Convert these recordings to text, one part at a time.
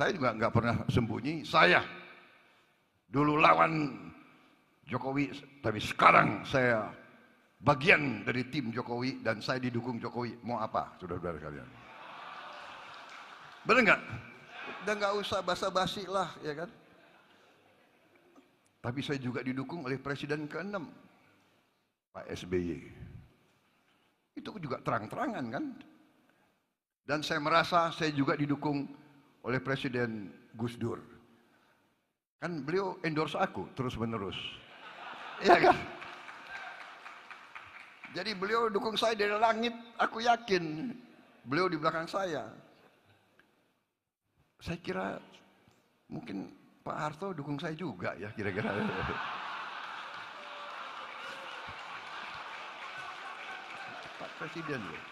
Saya juga nggak pernah sembunyi, saya dulu lawan Jokowi, tapi sekarang saya bagian dari tim Jokowi dan saya didukung Jokowi. Mau apa, saudara-saudara kalian? Benar nggak? Udah nggak usah basa-basi lah, ya kan? Tapi saya juga didukung oleh Presiden ke-6, Pak SBY. Itu juga terang-terangan kan? Dan saya merasa saya juga didukung oleh Presiden Gus Dur. Kan beliau endorse aku terus-menerus. Iya kan? Jadi beliau dukung saya dari langit, aku yakin. Beliau di belakang saya. Saya kira mungkin Pak Harto dukung saya juga ya kira-kira. Pak Presiden loh.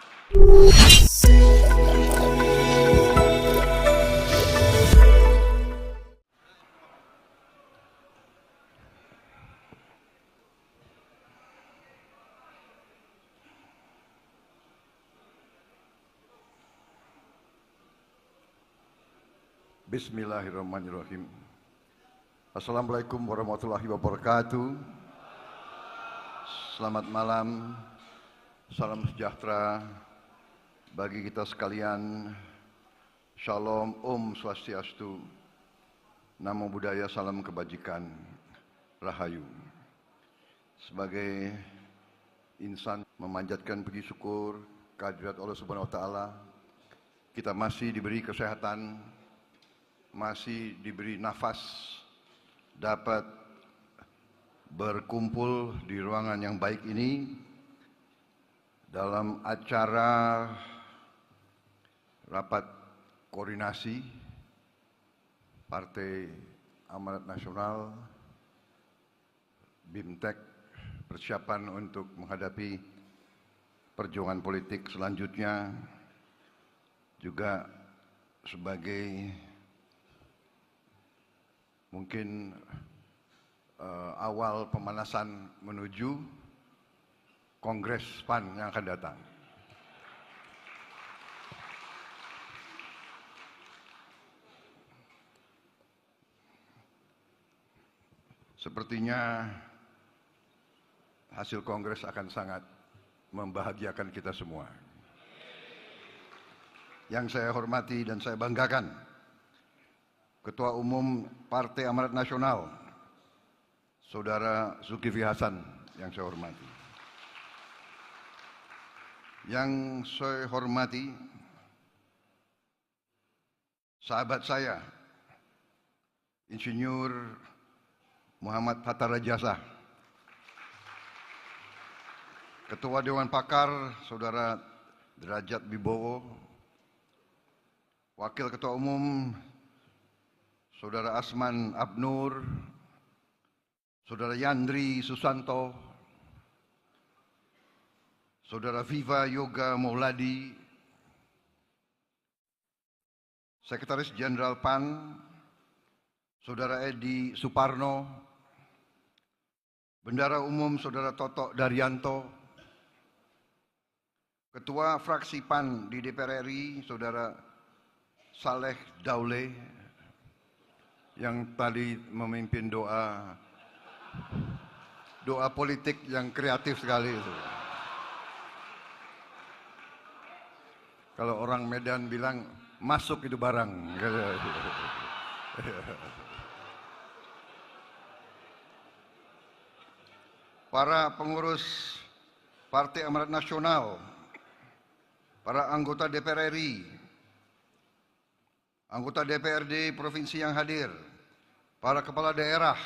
Bismillahirrahmanirrahim. Assalamualaikum warahmatullahi wabarakatuh. Selamat malam, salam sejahtera bagi kita sekalian. Shalom, Om Swastiastu, Namo Buddhaya, salam kebajikan, Rahayu. Sebagai insan memanjatkan puji syukur kehadirat Allah Subhanahu wa taala, kita masih diberi kesehatan, masih diberi nafas, dapat berkumpul di ruangan yang baik ini dalam acara rapat koordinasi Partai Amanat Nasional BIMTEK, persiapan untuk menghadapi perjuangan politik selanjutnya, juga sebagai mungkin awal pemanasan menuju Kongres PAN yang akan datang. Sepertinya hasil Kongres akan sangat membahagiakan kita semua. Yang saya hormati dan saya banggakan, Ketua Umum Partai Amanat Nasional, Saudara Zulkifli Hasan yang saya hormati. Yang saya hormati, sahabat saya, Insinyur Muhammad Hatta Rajasa, Ketua Dewan Pakar, Saudara Derajat Wibowo, Wakil Ketua Umum, Saudara Asman Abnur, Saudara Yandri Susanto, Saudara Viva Yoga Mauladi, Sekretaris Jenderal PAN, Saudara Edi Suparno, Bendara Umum Saudara Toto Daryanto, Ketua Fraksi PAN di DPR RI, Saudara Saleh Daule, yang tadi memimpin doa politik yang kreatif sekali itu. Kalau orang Medan bilang masuk itu barang. Para pengurus Partai Amanat Nasional, para anggota DPR RI, anggota DPRD Provinsi yang hadir, para kepala daerah,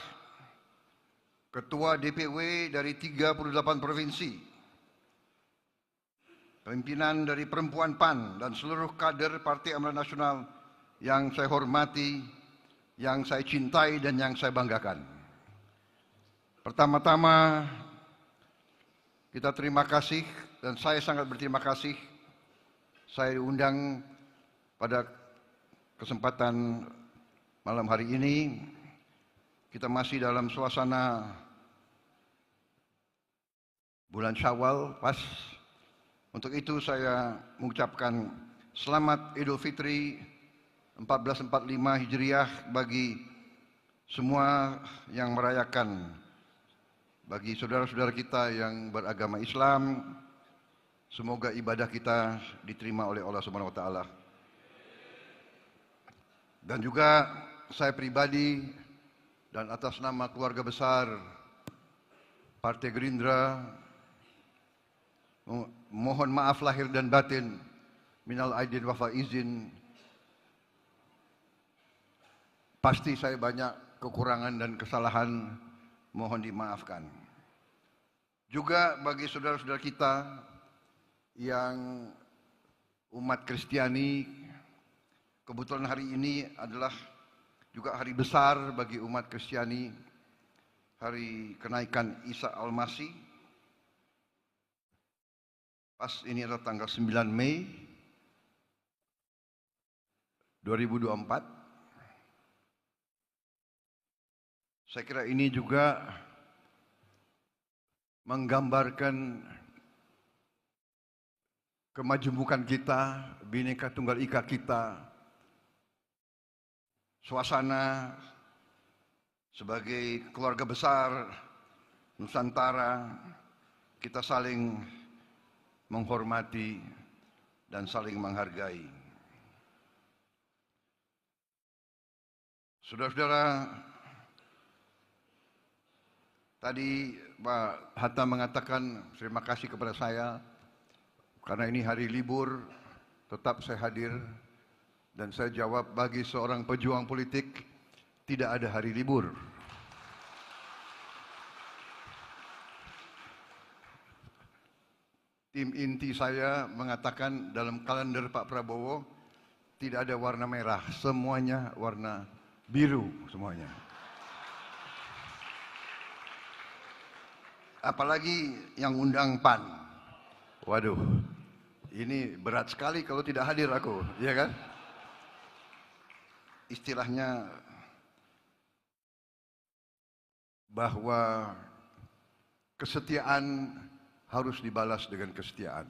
ketua DPW dari 38 provinsi, pimpinan dari Perempuan PAN dan seluruh kader Partai Amanat Nasional yang saya hormati, yang saya cintai dan yang saya banggakan. Pertama-tama kita terima kasih dan saya sangat berterima kasih saya diundang pada kesempatan malam hari ini. Kita masih dalam suasana bulan Syawal pas. Untuk itu saya mengucapkan selamat Idul Fitri 1445 Hijriah bagi semua yang merayakan, bagi saudara-saudara kita yang beragama Islam, semoga ibadah kita diterima oleh Allah Subhanahu wa taala. Dan juga saya pribadi dan atas nama keluarga besar Partai Gerindra mohon maaf lahir dan batin, minal aidin wa faizin. Pasti saya banyak kekurangan dan kesalahan, mohon dimaafkan. Juga bagi saudara-saudara kita yang umat Kristiani, kebetulan hari ini adalah juga hari besar bagi umat Kristiani, hari kenaikan Isa Al-Masih. Pas ini adalah tanggal 9 Mei 2024. Saya kira ini juga menggambarkan kemajemukan kita, Bhinneka Tunggal Ika kita, suasana sebagai keluarga besar Nusantara, kita saling menghormati dan saling menghargai. Saudara-saudara, tadi Pak Hatta mengatakan terima kasih kepada saya karena ini hari libur, tetap saya hadir, dan saya jawab bagi seorang pejuang politik tidak ada hari libur. Tim inti saya mengatakan dalam kalender Pak Prabowo tidak ada warna merah, semuanya warna biru semuanya. Apalagi yang undang PAN. Waduh, ini berat sekali kalau tidak hadir aku, ya kan? Istilahnya bahwa kesetiaan harus dibalas dengan kesetiaan.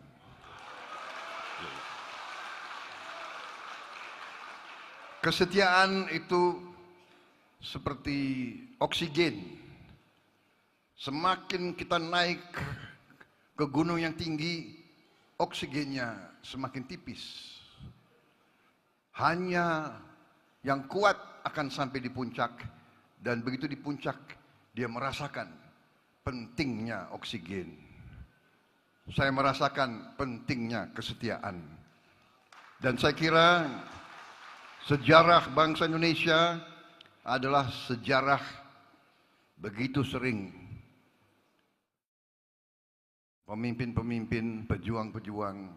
Kesetiaan itu seperti oksigen. Semakin kita naik ke gunung yang tinggi, oksigennya semakin tipis. Hanya yang kuat akan sampai di puncak, dan begitu di puncak dia merasakan pentingnya oksigen. Saya merasakan pentingnya kesetiaan. Dan saya kira sejarah bangsa Indonesia adalah sejarah begitu sering pemimpin-pemimpin, pejuang-pejuang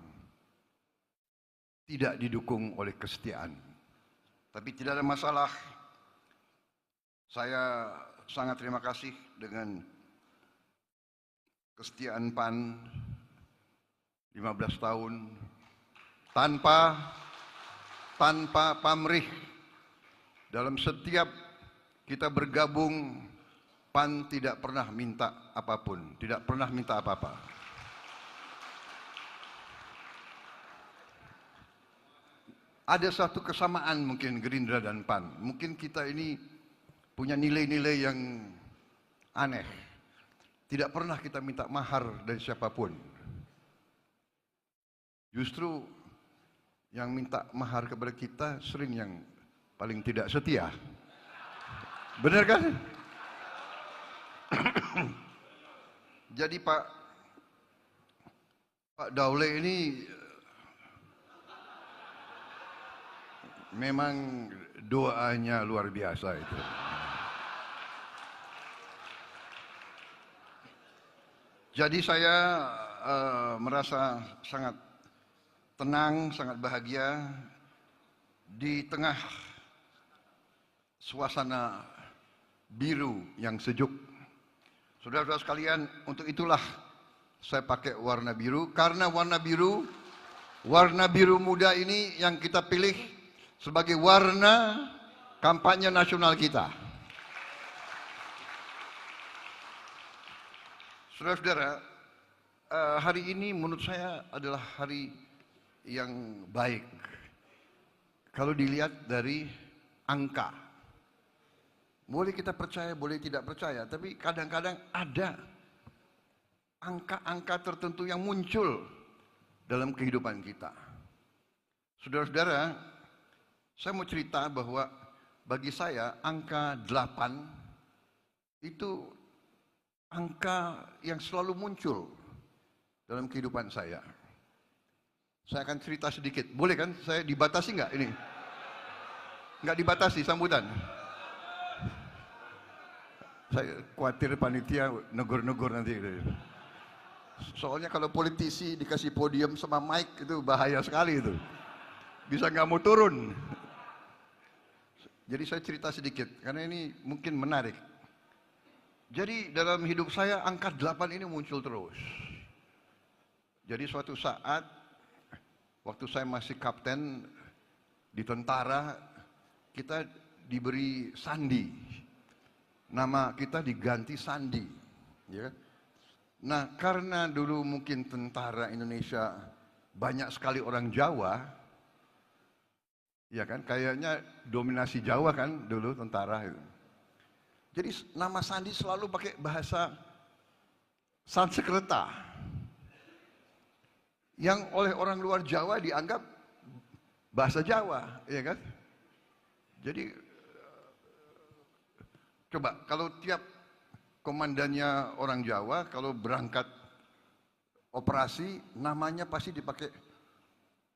tidak didukung oleh kesetiaan. Tapi tidak ada masalah. Saya sangat terima kasih dengan kesetiaan PAN 15 tahun tanpa pamrih. Dalam setiap kita bergabung, PAN tidak pernah minta apapun, tidak pernah minta apa-apa. Ada satu kesamaan mungkin Gerindra dan PAN. Mungkin kita ini punya nilai-nilai yang aneh. Tidak pernah kita minta mahar dari siapapun. Justru yang minta mahar kepada kita sering yang paling tidak setia. Benar kan? Jadi Pak Daule ini memang doanya luar biasa itu. Jadi saya merasa sangat tenang, sangat bahagia di tengah suasana biru yang sejuk. Saudara-saudara sekalian, untuk itulah saya pakai warna biru, karena warna biru muda ini yang kita pilih sebagai warna kampanye nasional kita. Saudara-saudara, hari ini menurut saya adalah hari yang baik. kalau dilihat dari angka, boleh kita percaya, boleh tidak percaya, tapi kadang-kadang ada angka-angka tertentu yang muncul dalam kehidupan kita. Saudara-saudara, saya mau cerita bahwa bagi saya angka 8 itu angka yang selalu muncul dalam kehidupan saya. Saya akan cerita sedikit. Boleh kan? Saya dibatasi nggak ini? Nggak dibatasi sambutan. Saya khawatir panitia negur-negur nanti. Soalnya kalau politisi dikasih podium sama mic itu bahaya sekali itu. Bisa nggak mau turun. Jadi saya cerita sedikit karena ini mungkin menarik. Jadi dalam hidup saya angka 8 ini muncul terus. Jadi suatu saat waktu saya masih kapten di tentara, kita diberi sandi. Nama kita diganti Sandi, ya. Nah, karena dulu mungkin tentara Indonesia banyak sekali orang Jawa, ya kan, kayaknya dominasi Jawa kan dulu tentara itu. Jadi nama Sandi selalu pakai bahasa Sanskerta, yang oleh orang luar Jawa dianggap bahasa Jawa, ya kan? Jadi coba kalau tiap komandannya orang Jawa kalau berangkat operasi namanya pasti dipakai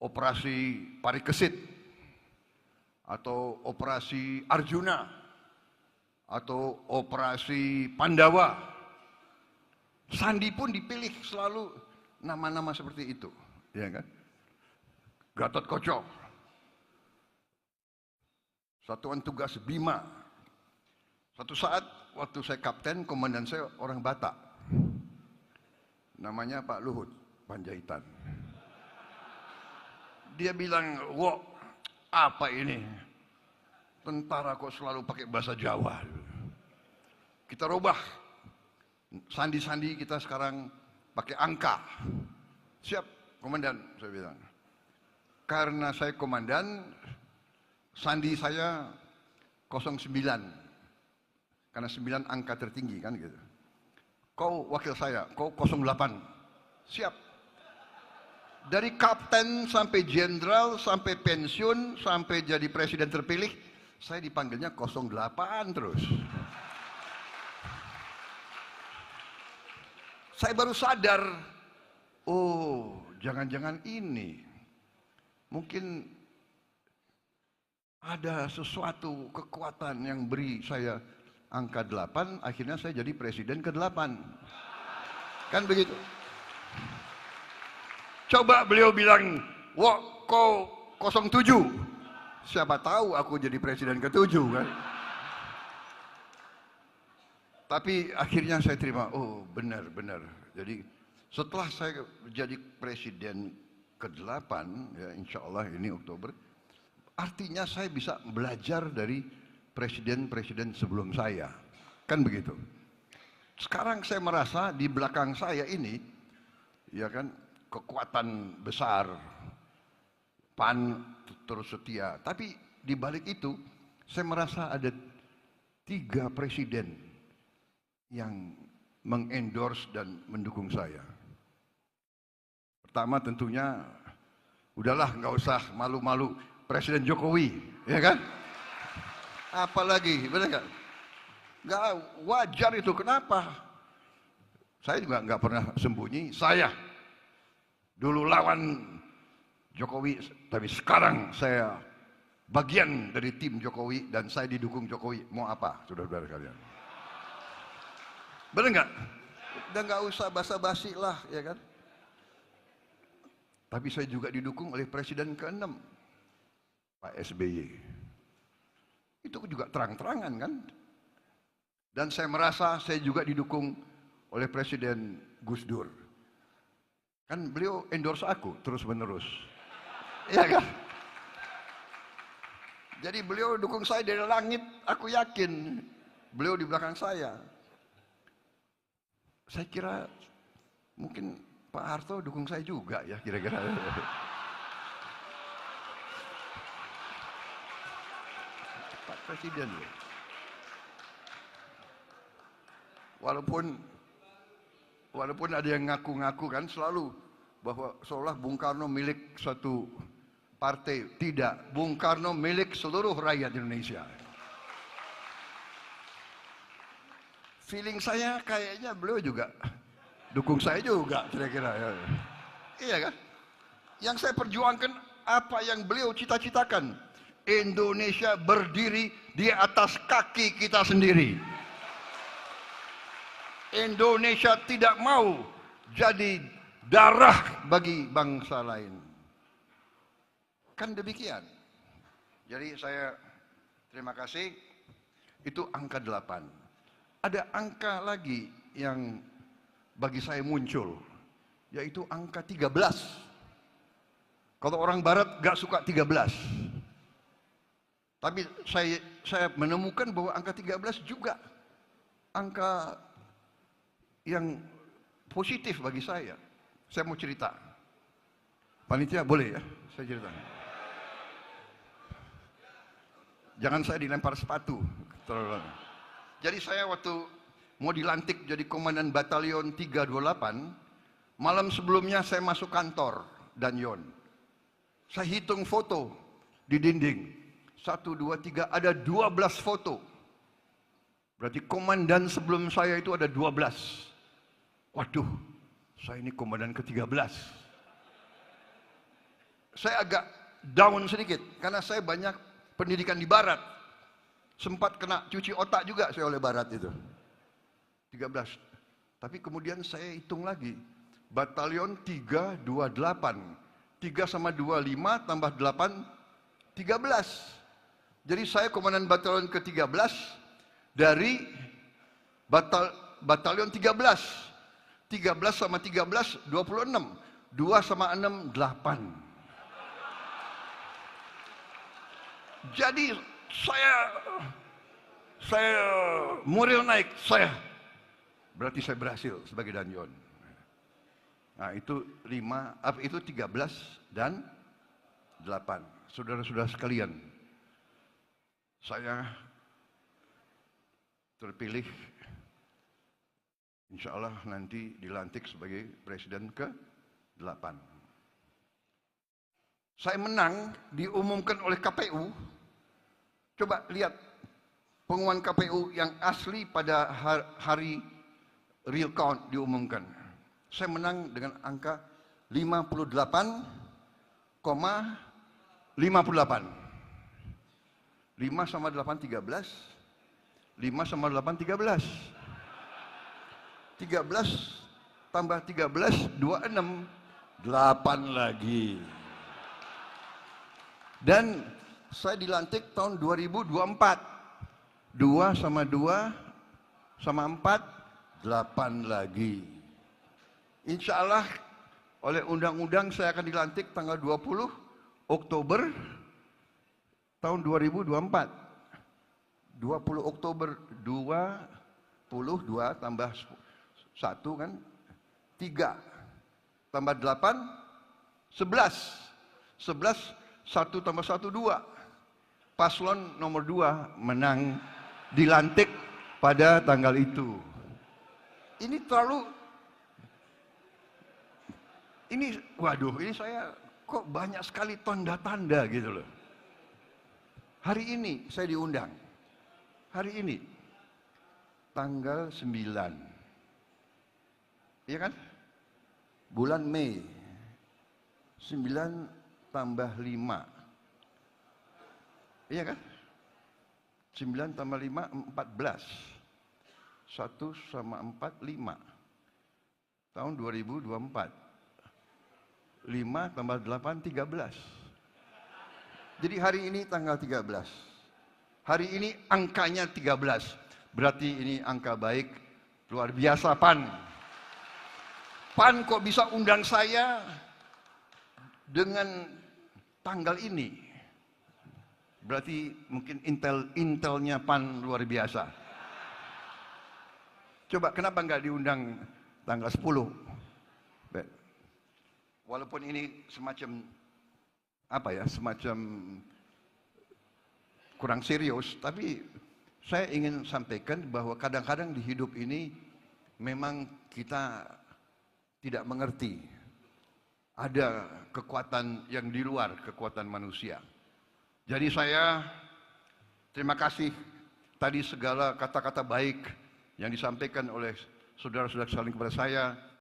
operasi Parikesit atau operasi Arjuna atau operasi Pandawa. Sandi pun dipilih selalu nama-nama seperti itu, ya kan? Gatot Koco, Satuan Tugas Bima. Satu saat waktu saya kapten, komandan saya orang Batak. Namanya Pak Luhut Panjaitan. Dia bilang, "Wah, apa ini? Tentara kok selalu pakai bahasa Jawa?" Kita rubah. Sandi-sandi kita sekarang pakai angka. Siap, komandan, saya bilang. Karena saya komandan, sandi saya 09. Karena 9 angka tertinggi kan gitu. Kau wakil saya, kau 08. Siap. Dari kapten sampai jenderal, sampai pensiun, sampai jadi presiden terpilih, saya dipanggilnya 08 terus. Saya baru sadar, oh jangan-jangan ini. Mungkin ada sesuatu kekuatan yang beri saya angka 8, akhirnya saya jadi presiden ke-8. Kan begitu. Coba beliau bilang, "Wah, kau 07." Siapa tahu aku jadi presiden ke-7 kan. Tapi akhirnya saya terima, oh benar-benar. Jadi setelah saya jadi presiden ke-8, ya insya Allah ini Oktober, artinya saya bisa belajar dari presiden-presiden sebelum saya, kan begitu. Sekarang saya merasa di belakang saya ini, ya kan, kekuatan besar, PAN terus setia. Tapi di balik itu, saya merasa ada 3 presiden yang mengendorse dan mendukung saya. Pertama tentunya, udahlah nggak usah malu-malu, Presiden Jokowi, ya kan? Apalagi, benar nggak? Nggak wajar itu, kenapa? Saya juga nggak pernah sembunyi, saya dulu lawan Jokowi, tapi sekarang saya bagian dari tim Jokowi dan saya didukung Jokowi. Mau apa, saudara-saudara kalian? Benar nggak? Udah nggak usah basa-basi lah, ya kan? Tapi saya juga didukung oleh Presiden ke-6, Pak SBY. Itu juga terang-terangan kan? Dan saya merasa saya juga didukung oleh Presiden Gus Dur. Kan beliau endorse aku terus-menerus. Iya kan? Jadi beliau dukung saya dari langit, aku yakin. Beliau di belakang saya. Saya kira mungkin Pak Harto dukung saya juga ya kira-kira. Presiden loh. Walaupun ada yang ngaku-ngaku kan selalu bahwa seolah Bung Karno milik suatu partai. Tidak, Bung Karno milik seluruh rakyat Indonesia. Feeling saya kayaknya beliau juga dukung saya juga kira-kira. Iya kan? Yang saya perjuangkan apa yang beliau cita-citakan. Indonesia berdiri di atas kaki kita sendiri. Indonesia tidak mau jadi darah bagi bangsa lain. Kan demikian. Jadi saya terima kasih. Itu angka 8. Ada angka lagi yang bagi saya muncul, yaitu angka 13. Kalau orang barat gak suka 13. Tapi saya menemukan bahwa angka 13 juga angka yang positif bagi saya. Saya mau cerita. Panitia boleh ya saya cerita. Jangan saya dilempar sepatu. Jadi saya waktu mau dilantik jadi komandan batalion 328, malam sebelumnya saya masuk kantor Danyon. Saya hitung foto di dinding. 1, 2, 3, ada 12 foto. Berarti komandan sebelum saya itu ada 12. Waduh, saya ini komandan ke-13. Saya agak down sedikit, karena saya banyak pendidikan di barat. Sempat kena cuci otak juga saya oleh barat itu. 13. Tapi kemudian saya hitung lagi. Batalion 328. 3 sama 25 tambah 8, 13. Jadi saya komandan batalion ke-13 dari batalion 13. 13 sama 13, 26. 2 sama 6, 8. Jadi saya moral naik, berarti saya berhasil sebagai Danyon. Nah itu 13 dan 8. Saudara-saudara sekalian, saya terpilih, insya Allah nanti dilantik sebagai presiden ke-8. Saya menang diumumkan oleh KPU. Coba lihat pengumuman KPU yang asli pada hari real count diumumkan. Saya menang dengan angka 58,58. 5 sama 8, 13. 5 sama 8, 13. 13 tambah 13, 26. 8 lagi. Dan saya dilantik tahun 2024. 2 sama 2 sama 4, 8 lagi. Insya Allah oleh undang-undang saya akan dilantik tanggal 20 Oktober tahun 2024. 20 Oktober 22 tambah 1 kan 3 tambah 8 11. 11 1 tambah 1 2. Paslon nomor 2 menang dilantik pada tanggal itu. Waduh, ini saya kok banyak sekali tanda-tanda gitu loh. Hari ini saya diundang. Hari ini tanggal 9. Iya kan? Bulan Mei. 9 tambah 5. Iya kan? 9 tambah 5, 14. 1 sama 4, 5. Tahun 2024. 5 tambah 8, 13. Jadi hari ini tanggal 13. Hari ini angkanya 13. Berarti ini angka baik, luar biasa PAN. PAN kok bisa undang saya dengan tanggal ini? Berarti mungkin intelnya PAN luar biasa. Coba kenapa nggak diundang tanggal 10? Walaupun ini semacam semacam kurang serius, tapi saya ingin sampaikan bahwa kadang-kadang di hidup ini memang kita tidak mengerti ada kekuatan yang di luar kekuatan manusia. Jadi saya terima kasih tadi segala kata-kata baik yang disampaikan oleh saudara-saudara sekalian kepada saya.